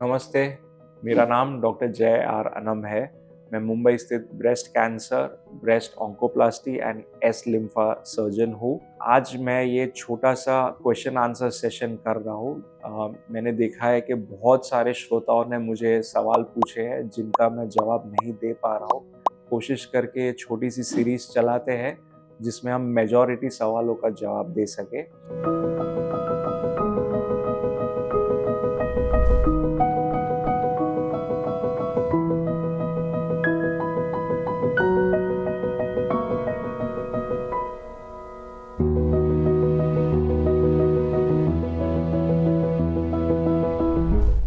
नमस्ते, मेरा नाम डॉक्टर जय आर अनम है। मैं मुंबई स्थित breast cancer, breast oncoplasty and एस लिम्फा सर्जन हूँ। आज मैं ये छोटा-सा क्वेश्चन आंसर सेशन कर रहा हूँ। मैंने देखा है कि बहुत सारे श्रोताओं ने मुझे सवाल पूछे हैं जिनका मैं जवाब नहीं दे पा रहा हूँ। कोशिश करके छोटी-सी सीरीज़ चलाते हैं जिसमें हम मेजॉरिटी सवालों का जवाब दे सकें।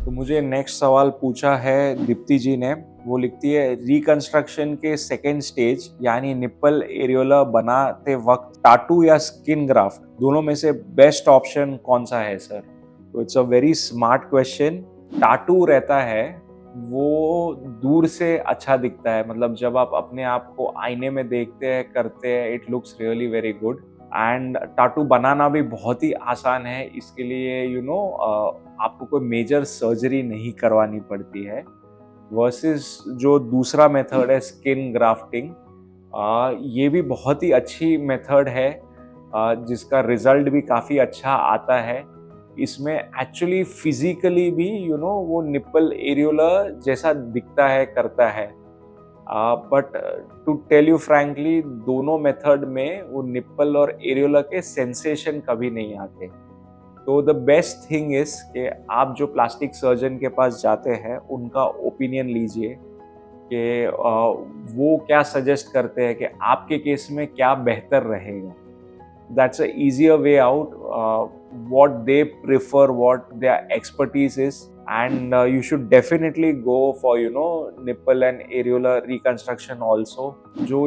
तो मुझे नेक्स्ट सवाल पूछा है दीप्ति जी ने। वो लिखती है, रिकंस्ट्रक्शन के सेकेंड स्टेज यानी निप्पल एरियोला बनाते वक्त टाटू या स्किन ग्राफ्ट दोनों में से बेस्ट ऑप्शन कौन सा है सर? तो it's a very smart question. Tattoo रहता है वो दूर से अच्छा दिखता है, मतलब जब आप अपने आप को आईने में देखते हैं करते हैं, it looks really very good. And tattoo बनाना भी बहुत ही आसान है। इसके लिए आपको कोई मेजर सर्जरी नहीं करवानी पड़ती है, वर्सेस जो दूसरा मेथड है स्किन ग्राफ्टिंग। ये भी बहुत ही अच्छी मेथड है, जिसका रिजल्ट भी काफ़ी अच्छा आता है। इसमें एक्चुअली फिजिकली भी वो निप्पल एरियोला जैसा दिखता है, करता है। But to tell you frankly, दोनों मेथड में वो निप्पल और एरियोला के सेंसेशन कभी नहीं आते। तो द बेस्ट थिंग इज कि आप जो प्लास्टिक सर्जन के पास जाते हैं उनका ओपिनियन लीजिए कि वो क्या सजेस्ट करते हैं कि आपके केस में क्या बेहतर रहेगा। that's a easier way out, what they prefer, what their expertise is, and you should definitely go for nipple and areola reconstruction also, जो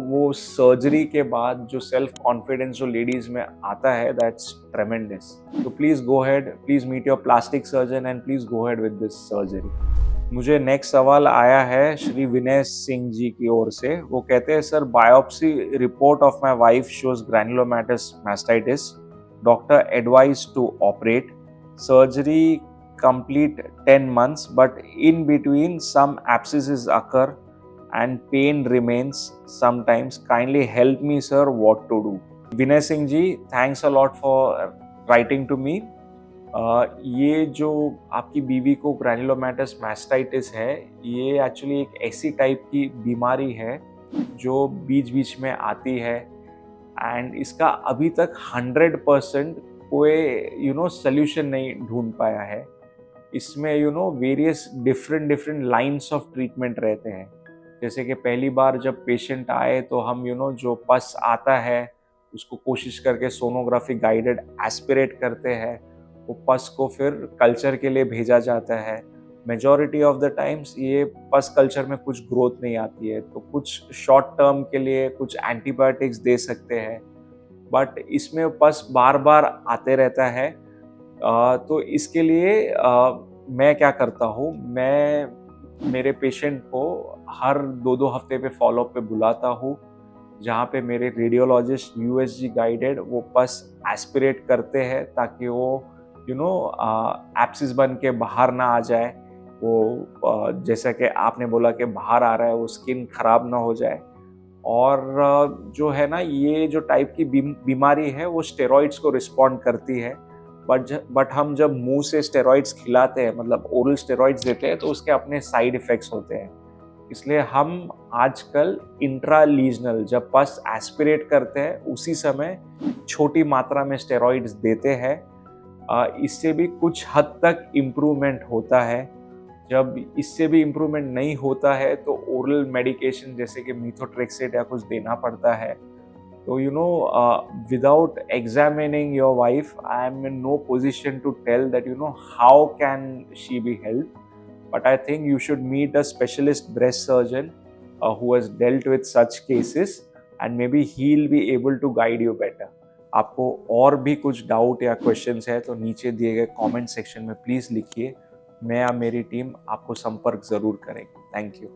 वो सर्जरी के बाद जो सेल्फ कॉन्फिडेंस जो लेडीज में आता है, दैट्स ट्रेमेंडस। तो please go ahead, please meet your plastic surgeon and please go ahead with this surgery. मुझे नेक्स्ट सवाल आया है श्री विनय सिंह जी की ओर से। वो कहते हैं, sir biopsy report of my wife shows granulomatous mastitis, doctor advise to operate, surgery complete 10 months, but in between some abscesses occur and pain remains sometimes. Kindly help me sir, what to do? Vinay Singh ji, thanks a lot for writing to me. ये जो आपकी बीवी को granulomatous mastitis है, ये actually एक ऐसी type की बीमारी है जो बीच बीच में आती है, एंड इसका अभी तक 100% कोई सल्यूशन नहीं ढूंढ पाया है। इसमें various different lines of treatment रहते हैं। जैसे कि पहली बार जब पेशेंट आए तो हम जो पस आता है उसको कोशिश करके सोनोग्राफी गाइडेड एस्पिरेट करते हैं। वो पस को फिर कल्चर के लिए भेजा जाता है। मेजॉरिटी ऑफ द टाइम्स ये पस कल्चर में कुछ ग्रोथ नहीं आती है, तो कुछ शॉर्ट टर्म के लिए कुछ एंटीबायोटिक्स दे सकते हैं, बट इसमें पस बार बार आते रहता है। तो इसके लिए मैं क्या करता हूँ, मैं मेरे पेशेंट को हर 2-2 हफ्ते पे फॉलोअप पे बुलाता हूँ, जहाँ पे मेरे रेडियोलॉजिस्ट यूएसजी गाइडेड वो पस एस्पिरेट करते हैं ताकि वो एब्सिस बन के बाहर ना आ जाए। वो जैसा कि आपने बोला कि बाहर आ रहा है, वो स्किन खराब ना हो जाए। और जो है ना, ये जो टाइप की बीमारी है वो स्टेरॉइड्स को रिस्पॉन्ड करती है, बट हम जब मुंह से स्टेरॉइड्स खिलाते हैं, मतलब ओरल स्टेरॉइड्स देते हैं, तो उसके अपने साइड इफेक्ट्स होते हैं। इसलिए हम आजकल इंट्रालीजनल जब पस एस्पिरेट करते हैं उसी समय छोटी मात्रा में स्टेरॉइड्स देते हैं। इससे भी कुछ हद तक इम्प्रूवमेंट होता है। जब इससे भी इम्प्रूवमेंट नहीं होता है तो ओरल मेडिकेशन जैसे कि मीथोट्रेक्सेट या कुछ देना पड़ता है। So, without examining your wife, I am in no position to tell that, how can she be helped. But I think you should meet a specialist breast surgeon who has dealt with such cases, and maybe he'll be able to guide you better. आपको और भी कुछ doubt या questions है तो नीचे दिए गए कमेंट सेक्शन में प्लीज़ लिखिए। मैं या मेरी टीम आपको संपर्क ज़रूर करेंगे। Thank you.